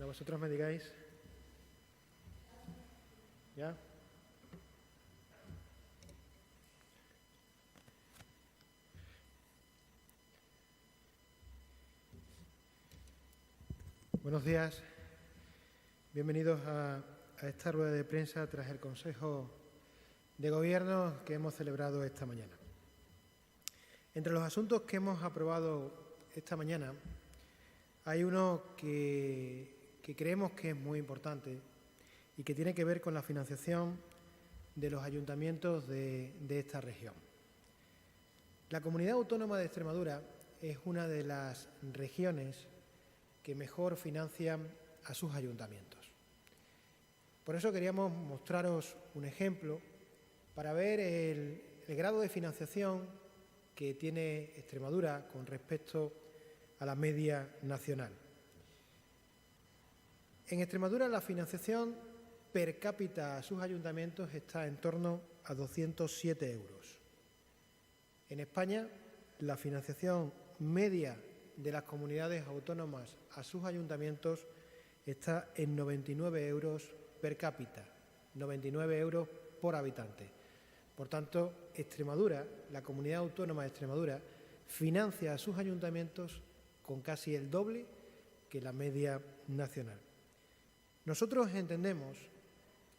vosotros me digáis. ¿Ya? Buenos días. Bienvenidos a esta rueda de prensa tras el Consejo de Gobierno que hemos celebrado esta mañana. Entre los asuntos que hemos aprobado esta mañana hay uno que creemos que es muy importante y que tiene que ver con la financiación de los ayuntamientos de esta región. La Comunidad Autónoma de Extremadura es una de las regiones que mejor financian a sus ayuntamientos. Por eso queríamos mostraros un ejemplo para ver el grado de financiación que tiene Extremadura con respecto a la media nacional. En Extremadura la financiación per cápita a sus ayuntamientos está en torno a 207 euros. En España la financiación media de las comunidades autónomas a sus ayuntamientos está en 99 euros per cápita, 99 euros por habitante. Por tanto, Extremadura, la Comunidad Autónoma de Extremadura, financia a sus ayuntamientos con casi el doble que la media nacional. Nosotros entendemos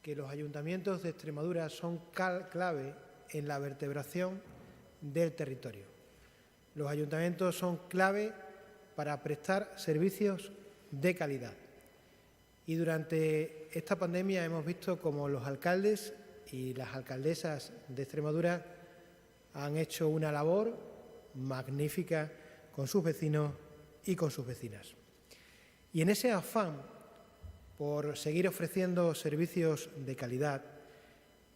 que los ayuntamientos de Extremadura son clave en la vertebración del territorio. Los ayuntamientos son clave para prestar servicios de calidad. Y durante esta pandemia hemos visto cómo los alcaldes y las alcaldesas de Extremadura han hecho una labor magnífica con sus vecinos y con sus vecinas. Y en ese afán por seguir ofreciendo servicios de calidad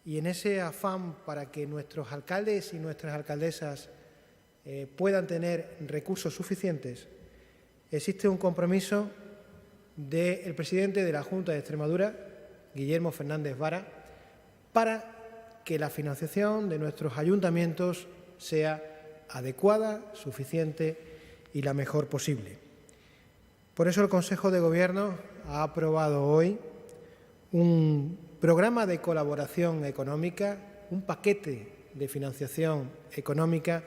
y en ese afán para que nuestros alcaldes y nuestras alcaldesas puedan tener recursos suficientes, existe un compromiso del presidente de la Junta de Extremadura, Guillermo Fernández Vara, para que la financiación de nuestros ayuntamientos sea adecuada, suficiente y la mejor posible. Por eso el Consejo de Gobierno ha aprobado hoy un programa de colaboración económica, un paquete de financiación económica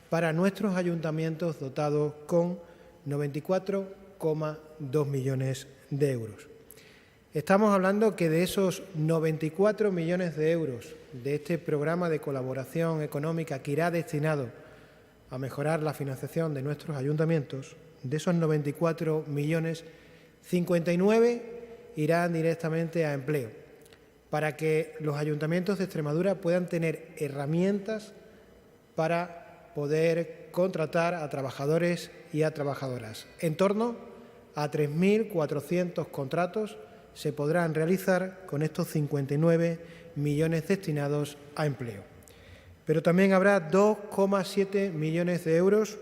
para nuestros ayuntamientos dotados con 94,2 millones de euros. Estamos hablando que de esos 94 millones de euros de este programa de colaboración económica que irá destinado a mejorar la financiación de nuestros ayuntamientos, de esos 94 millones, 59 irán directamente a empleo, para que los ayuntamientos de Extremadura puedan tener herramientas para poder contratar a trabajadores y a trabajadoras. En torno a 3.400 contratos se podrán realizar con estos 59 millones destinados a empleo. Pero también habrá 2,7 millones de euros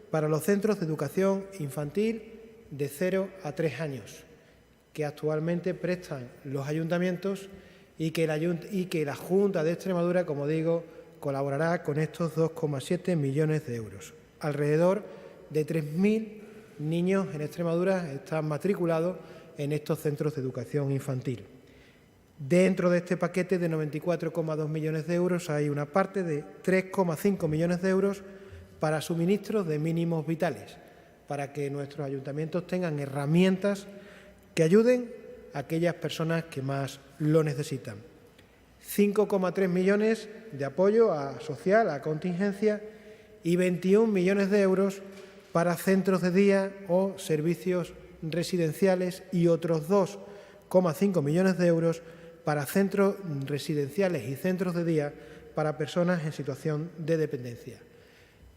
para los centros de educación infantil de 0 a 3 años, que actualmente prestan los ayuntamientos y que la Junta de Extremadura, como digo, colaborará con estos 2,7 millones de euros. Alrededor de 3.000 niños en Extremadura están matriculados en estos centros de educación infantil. Dentro de este paquete de 94,2 millones de euros hay una parte de 3,5 millones de euros para suministros de mínimos vitales, para que nuestros ayuntamientos tengan herramientas que ayuden a aquellas personas que más lo necesitan. 5,3 millones de apoyo social, a contingencia, y 21 millones de euros para centros de día o servicios residenciales y otros 2,5 millones de euros para centros residenciales y centros de día para personas en situación de dependencia.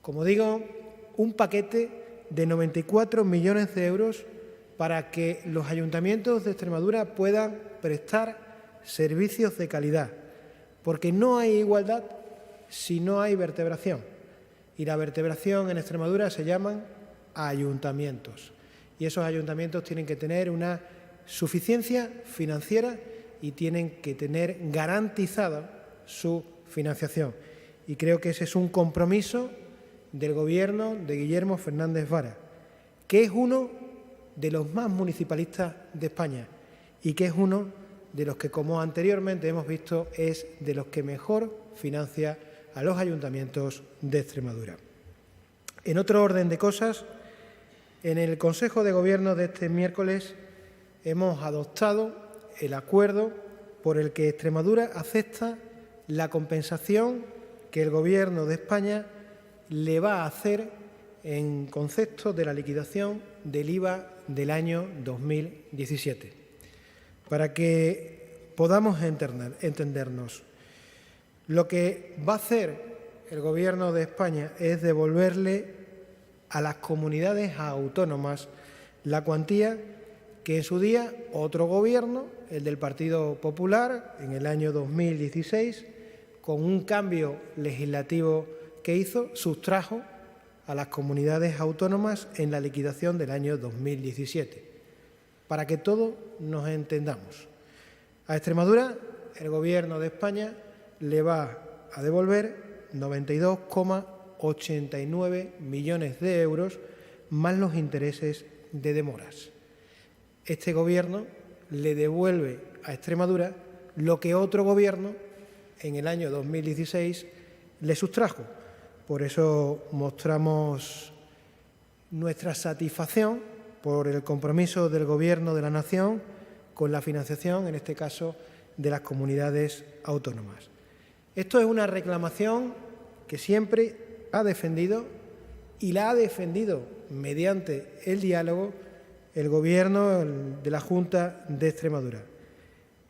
Como digo, un paquete de 94 millones de euros para que los ayuntamientos de Extremadura puedan prestar servicios de calidad, porque no hay igualdad si no hay vertebración. Y la vertebración en Extremadura se llaman ayuntamientos. Y esos ayuntamientos tienen que tener una suficiencia financiera y tienen que tener garantizada su financiación. Y creo que ese es un compromiso del Gobierno de Guillermo Fernández Vara, que es uno de los más municipalistas de España y que es uno de los que, como anteriormente hemos visto, es de los que mejor financia a los ayuntamientos de Extremadura. En otro orden de cosas, en el Consejo de Gobierno de este miércoles hemos adoptado el acuerdo por el que Extremadura acepta la compensación que el Gobierno de España le va a hacer en concepto de la liquidación del IVA del año 2017. Para que podamos entendernos, lo que va a hacer el Gobierno de España es devolverle a las comunidades autónomas la cuantía que en su día otro gobierno, el del Partido Popular, en el año 2016, con un cambio legislativo que hizo, sustrajo a las comunidades autónomas en la liquidación del año 2017. Para que todos nos entendamos, a Extremadura el Gobierno de España le va a devolver 92,89 millones de euros más los intereses de demoras. Este Gobierno le devuelve a Extremadura lo que otro Gobierno en el año 2016 le sustrajo. Por eso mostramos nuestra satisfacción por el compromiso del Gobierno de la Nación con la financiación, en este caso, de las comunidades autónomas. Esto es una reclamación que siempre ha defendido y la ha defendido mediante el diálogo el Gobierno de la Junta de Extremadura.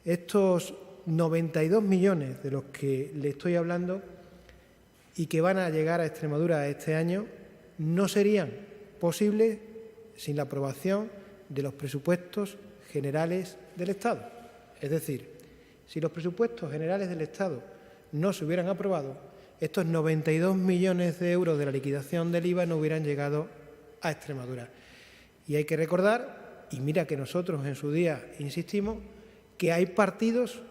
Estos 92 millones de los que le estoy hablando y que van a llegar a Extremadura este año no serían posibles sin la aprobación de los presupuestos generales del Estado. Es decir, si los presupuestos generales del Estado no se hubieran aprobado, estos 92 millones de euros de la liquidación del IVA no hubieran llegado a Extremadura. Y hay que recordar, y mira que nosotros en su día insistimos, que hay partidos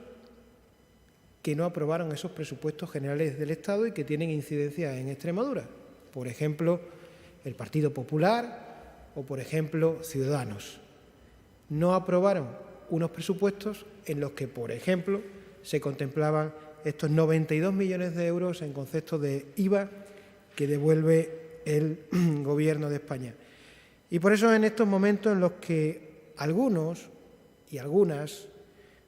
que no aprobaron esos presupuestos generales del Estado y que tienen incidencia en Extremadura. Por ejemplo, el Partido Popular o, por ejemplo, Ciudadanos. No aprobaron unos presupuestos en los que, por ejemplo, se contemplaban estos 92 millones de euros en concepto de IVA que devuelve el Gobierno de España. Y por eso en estos momentos en los que algunos y algunas,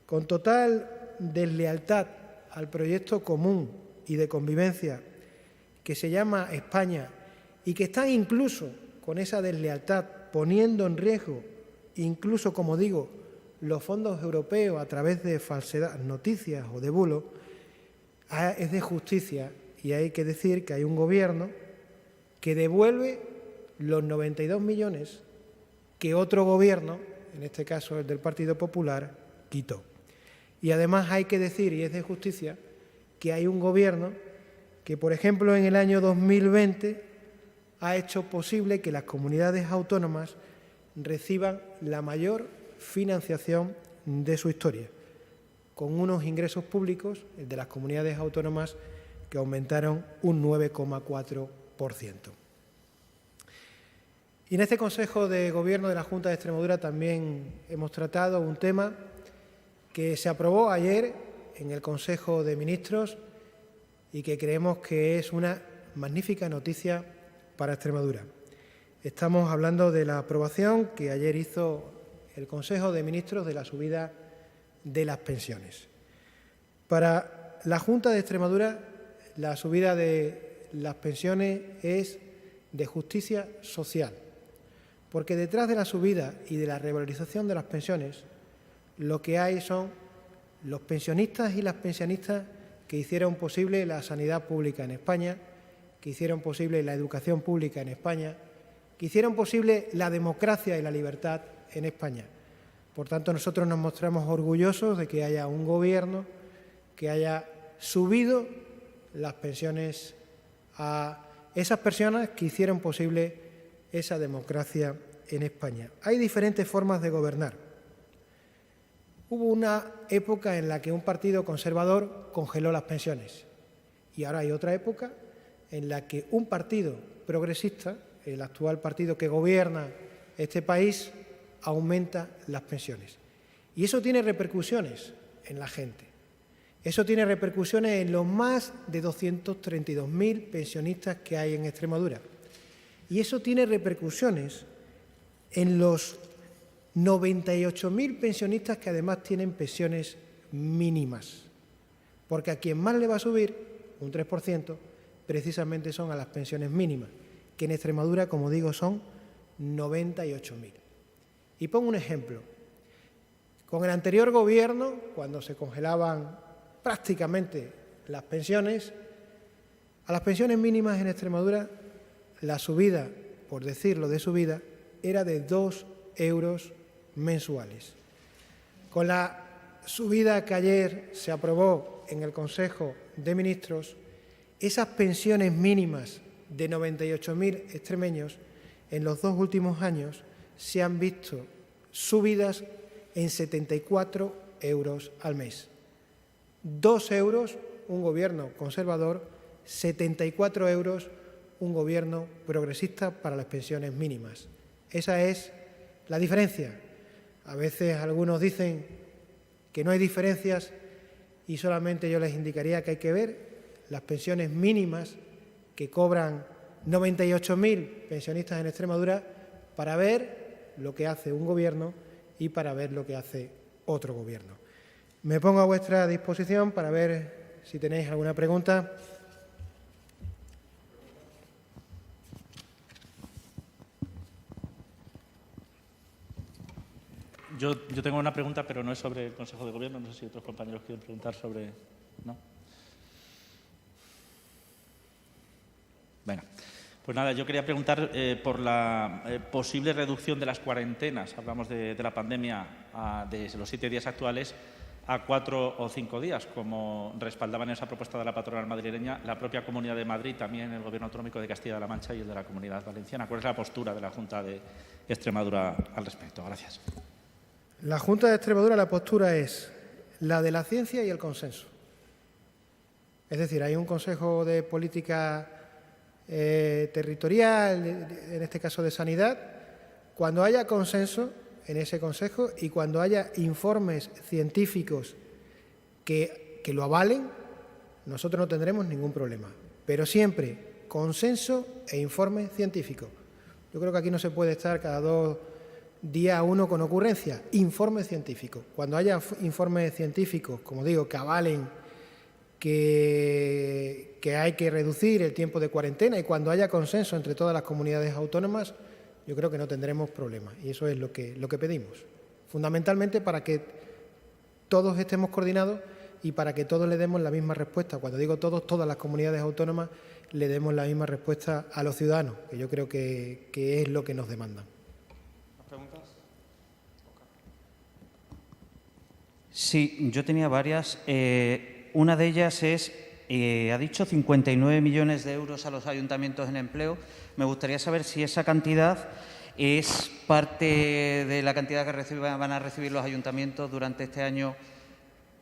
con total deslealtad al proyecto común y de convivencia que se llama España y que están incluso con esa deslealtad poniendo en riesgo, incluso, como digo, los fondos europeos a través de falsedad, noticias o de bulos, es de justicia y hay que decir que hay un Gobierno que devuelve los 92 millones que otro Gobierno, en este caso el del Partido Popular, quitó. Y además hay que decir, y es de justicia, que hay un Gobierno que, por ejemplo, en el año 2020 ha hecho posible que las comunidades autónomas reciban la mayor financiación de su historia, con unos ingresos públicos, el de las comunidades autónomas, que aumentaron un 9,4%. Y en este Consejo de Gobierno de la Junta de Extremadura también hemos tratado un tema que se aprobó ayer en el Consejo de Ministros y que creemos que es una magnífica noticia para Extremadura. Estamos hablando de la aprobación que ayer hizo el Consejo de Ministros de la subida de las pensiones. Para la Junta de Extremadura, la subida de las pensiones es de justicia social, porque detrás de la subida y de la revalorización de las pensiones, lo que hay son los pensionistas y las pensionistas que hicieron posible la sanidad pública en España, que hicieron posible la educación pública en España, que hicieron posible la democracia y la libertad en España. Por tanto, nosotros nos mostramos orgullosos de que haya un Gobierno que haya subido las pensiones a esas personas que hicieron posible esa democracia en España. Hay diferentes formas de gobernar. Hubo una época en la que un partido conservador congeló las pensiones y ahora hay otra época en la que un partido progresista, el actual partido que gobierna este país, aumenta las pensiones. Y eso tiene repercusiones en la gente. Eso tiene repercusiones en los más de 232.000 pensionistas que hay en Extremadura. Y eso tiene repercusiones en los 98.000 pensionistas que además tienen pensiones mínimas. Porque a quien más le va a subir, un 3%, precisamente son a las pensiones mínimas, que en Extremadura, como digo, son 98.000. Y pongo un ejemplo. Con el anterior gobierno, cuando se congelaban prácticamente las pensiones, a las pensiones mínimas en Extremadura, la subida, por decirlo de subida, era de 2 euros mensuales. Con la subida que ayer se aprobó en el Consejo de Ministros, esas pensiones mínimas de 98.000 extremeños en los 2 últimos años se han visto subidas en 74 euros al mes. 2 euros un gobierno conservador, 74 euros un gobierno progresista para las pensiones mínimas. Esa es la diferencia. A veces algunos dicen que no hay diferencias y solamente yo les indicaría que hay que ver las pensiones mínimas que cobran 98.000 pensionistas en Extremadura para ver lo que hace un gobierno y para ver lo que hace otro gobierno. Me pongo a vuestra disposición para ver si tenéis alguna pregunta. Yo tengo una pregunta, pero no es sobre el Consejo de Gobierno. No sé si otros compañeros quieren preguntar sobre... ¿No? Bueno, pues nada, yo quería preguntar por la posible reducción de las cuarentenas. Hablamos de la pandemia de los 7 días actuales a 4 o 5 días, como respaldaban esa propuesta de la patronal madrileña, la propia Comunidad de Madrid, también el Gobierno autonómico de Castilla-La Mancha y el de la Comunidad Valenciana. ¿Cuál es la postura de la Junta de Extremadura al respecto? Gracias. La Junta de Extremadura, la postura es la de la ciencia y el consenso. Es decir, hay un Consejo de Política Territorial, en este caso de Sanidad. Cuando haya consenso en ese Consejo y cuando haya informes científicos que lo avalen, nosotros no tendremos ningún problema. Pero siempre consenso e informe científico. Yo creo que aquí no se puede estar cada 2 días uno con ocurrencia. Informe científico. Cuando haya informes científicos, como digo, que avalen que hay que reducir el tiempo de cuarentena y cuando haya consenso entre todas las comunidades autónomas, yo creo que no tendremos problemas. Y eso es lo que pedimos. Fundamentalmente para que todos estemos coordinados y para que todos le demos la misma respuesta. Cuando digo todos, todas las comunidades autónomas le demos la misma respuesta a los ciudadanos, que yo creo que es lo que nos demandan. ¿Más preguntas? Sí, yo tenía varias. Una de ellas es, ha dicho 59 millones de euros a los ayuntamientos en empleo. Me gustaría saber si esa cantidad es parte de la cantidad que van a recibir los ayuntamientos durante este año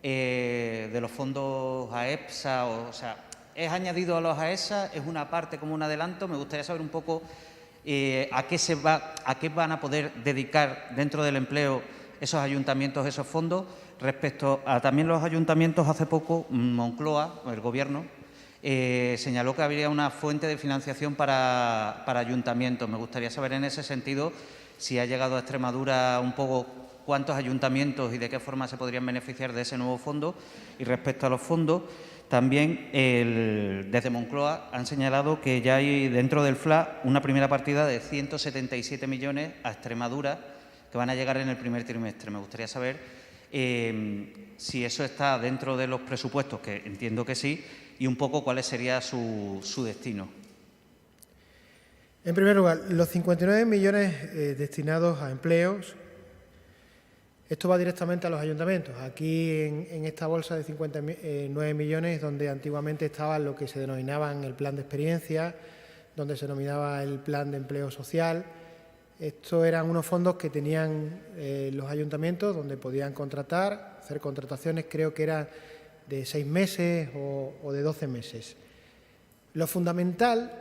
de los fondos AEPSA, o sea, ¿es añadido a los AESA? ¿Es una parte como un adelanto? Me gustaría saber un poco a qué van a poder dedicar dentro del empleo esos ayuntamientos, esos fondos. Respecto a también los ayuntamientos, hace poco Moncloa, el Gobierno, señaló que habría una fuente de financiación para ayuntamientos. Me gustaría saber en ese sentido si ha llegado a Extremadura un poco cuántos ayuntamientos y de qué forma se podrían beneficiar de ese nuevo fondo. Y respecto a los fondos, también desde Moncloa han señalado que ya hay dentro del FLA una primera partida de 177 millones a Extremadura que van a llegar en el primer trimestre. Me gustaría saber si eso está dentro de los presupuestos, que entiendo que sí, y un poco cuál sería su destino. En primer lugar, los 59 millones destinados a empleos, esto va directamente a los ayuntamientos. Aquí en esta bolsa de 59 millones, donde antiguamente estaba lo que se denominaban el plan de experiencia, donde se denominaba el plan de empleo social. Estos eran unos fondos que tenían los ayuntamientos donde podían contratar, hacer contrataciones, creo que eran de 6 meses o de 12 meses. Lo fundamental,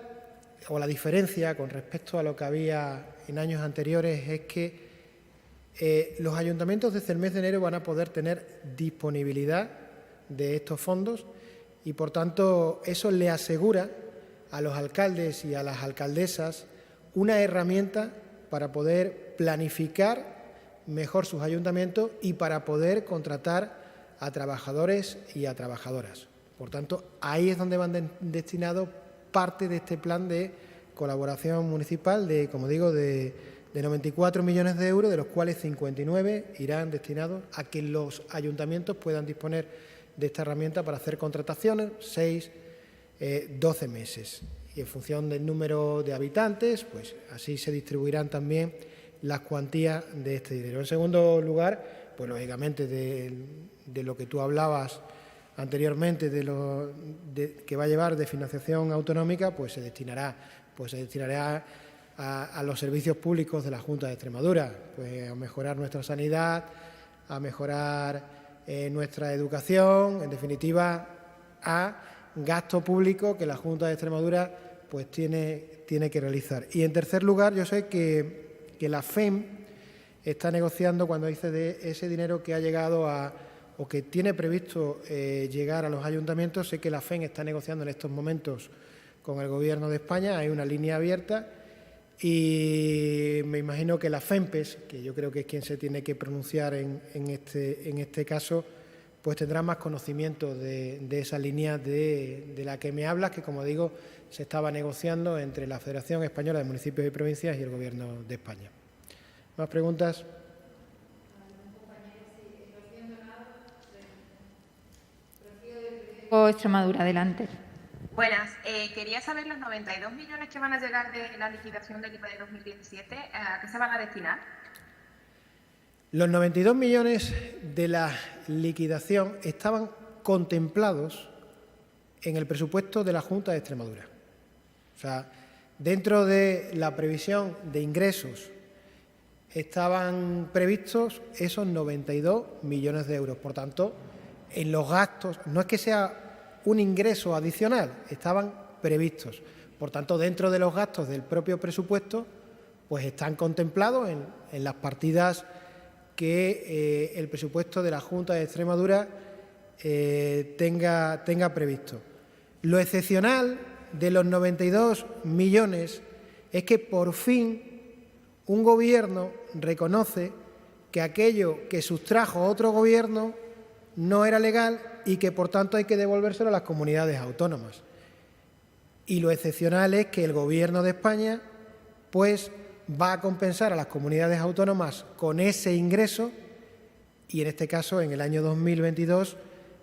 o la diferencia con respecto a lo que había en años anteriores, es que Los ayuntamientos desde el mes de enero van a poder tener disponibilidad de estos fondos y, por tanto, eso le asegura a los alcaldes y a las alcaldesas una herramienta para poder planificar mejor sus ayuntamientos y para poder contratar a trabajadores y a trabajadoras. Por tanto, ahí es donde van destinados parte de este plan de colaboración municipal de, como digo, de 94 millones de euros, de los cuales 59 irán destinados a que los ayuntamientos puedan disponer de esta herramienta para hacer contrataciones, 12 meses. Y en función del número de habitantes, pues así se distribuirán también las cuantías de este dinero. En segundo lugar, pues lógicamente de lo que tú hablabas anteriormente, que va a llevar de financiación autonómica, pues se destinará a los servicios públicos de la Junta de Extremadura, pues a mejorar nuestra sanidad, a mejorar nuestra educación, en definitiva, a gasto público que la Junta de Extremadura pues tiene que realizar. Y en tercer lugar, yo sé que la FEM está negociando, cuando dice de ese dinero que ha llegado o que tiene previsto llegar a los ayuntamientos, sé que la FEM está negociando en estos momentos con el Gobierno de España, hay una línea abierta y me imagino que la FEMPES, que yo creo que es quien se tiene que pronunciar en este caso, pues tendrá más conocimiento de esa línea de la que me hablas, que, como digo, se estaba negociando entre la Federación Española de Municipios y Provincias y el Gobierno de España. ¿Más preguntas? Extremadura, adelante. Buenas. Quería saber los 92 millones que van a llegar de la liquidación del IVA de 2017, ¿a qué se van a destinar? Los 92 millones de la liquidación estaban contemplados en el presupuesto de la Junta de Extremadura. O sea, dentro de la previsión de ingresos estaban previstos esos 92 millones de euros. Por tanto, en los gastos, no es que sea un ingreso adicional, estaban previstos. Por tanto, dentro de los gastos del propio presupuesto, pues están contemplados en las partidas que el presupuesto de la Junta de Extremadura tenga previsto. Lo excepcional de los 92 millones es que por fin un gobierno reconoce que aquello que sustrajo otro gobierno no era legal y que, por tanto, hay que devolvérselo a las comunidades autónomas. Y lo excepcional es que el Gobierno de España pues va a compensar a las comunidades autónomas con ese ingreso y, en este caso, en el año 2022,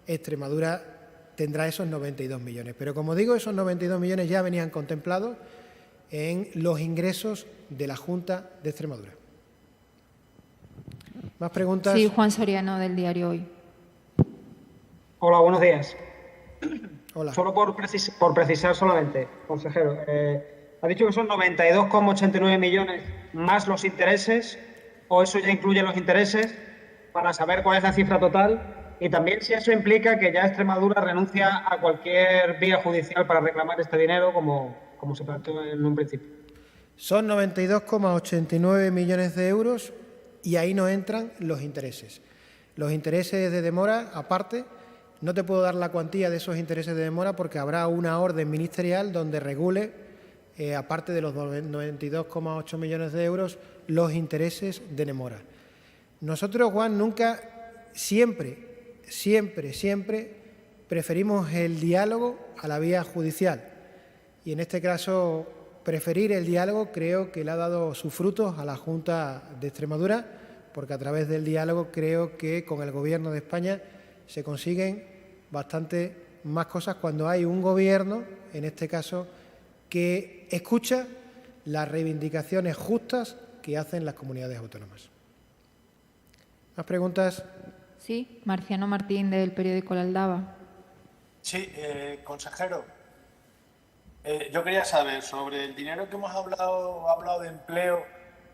Extremadura tendrá esos 92 millones. Pero, como digo, esos 92 millones ya venían contemplados en los ingresos de la Junta de Extremadura. ¿Más preguntas? Sí, Juan Soriano, del diario Hoy. Hola, buenos días. Hola. Solo por precisar solamente, consejero. Ha dicho que son 92,89 millones más los intereses, o eso ya incluye los intereses, para saber cuál es la cifra total, y también si eso implica que ya Extremadura renuncia a cualquier vía judicial para reclamar este dinero, como se planteó en un principio. Son 92,89 millones de euros y ahí no entran los intereses. Los intereses de demora, aparte, no te puedo dar la cuantía de esos intereses de demora porque habrá una orden ministerial donde regule, aparte de los 92,8 millones de euros, los intereses de demora. Nosotros, Juan, siempre preferimos el diálogo a la vía judicial. Y en este caso, preferir el diálogo creo que le ha dado sus frutos a la Junta de Extremadura, porque a través del diálogo creo que con el Gobierno de España se consiguen bastante más cosas cuando hay un gobierno, en este caso, que escucha las reivindicaciones justas que hacen las comunidades autónomas. ¿Más preguntas? Sí, Marciano Martín, del periódico La Aldaba. Sí, consejero, yo quería saber sobre el dinero que hemos hablado de empleo.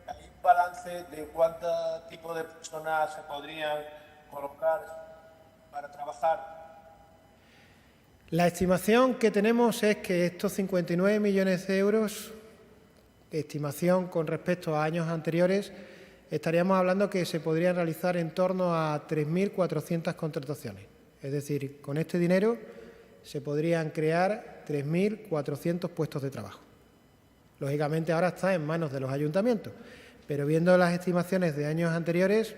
¿Hay un balance de cuánto tipo de personas se podrían colocar para trabajar? La estimación que tenemos es que estos 59 millones de euros, estimación con respecto a años anteriores, estaríamos hablando que se podrían realizar en torno a 3.400 contrataciones. Es decir, con este dinero se podrían crear 3.400 puestos de trabajo. Lógicamente ahora está en manos de los ayuntamientos, pero viendo las estimaciones de años anteriores,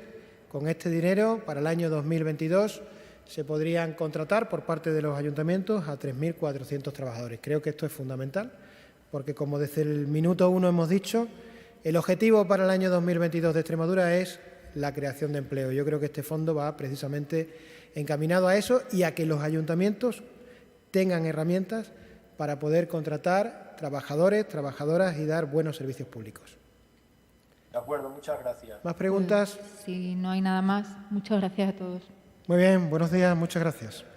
con este dinero para el año 2022 se podrían contratar por parte de los ayuntamientos a 3.400 trabajadores. Creo que esto es fundamental porque, como desde el minuto 1 hemos dicho, el objetivo para el año 2022 de Extremadura es la creación de empleo. Yo creo que este fondo va precisamente encaminado a eso y a que los ayuntamientos tengan herramientas para poder contratar trabajadores, trabajadoras y dar buenos servicios públicos. De acuerdo, muchas gracias. ¿Más preguntas? Si no hay nada más, muchas gracias a todos. Muy bien, buenos días, muchas gracias.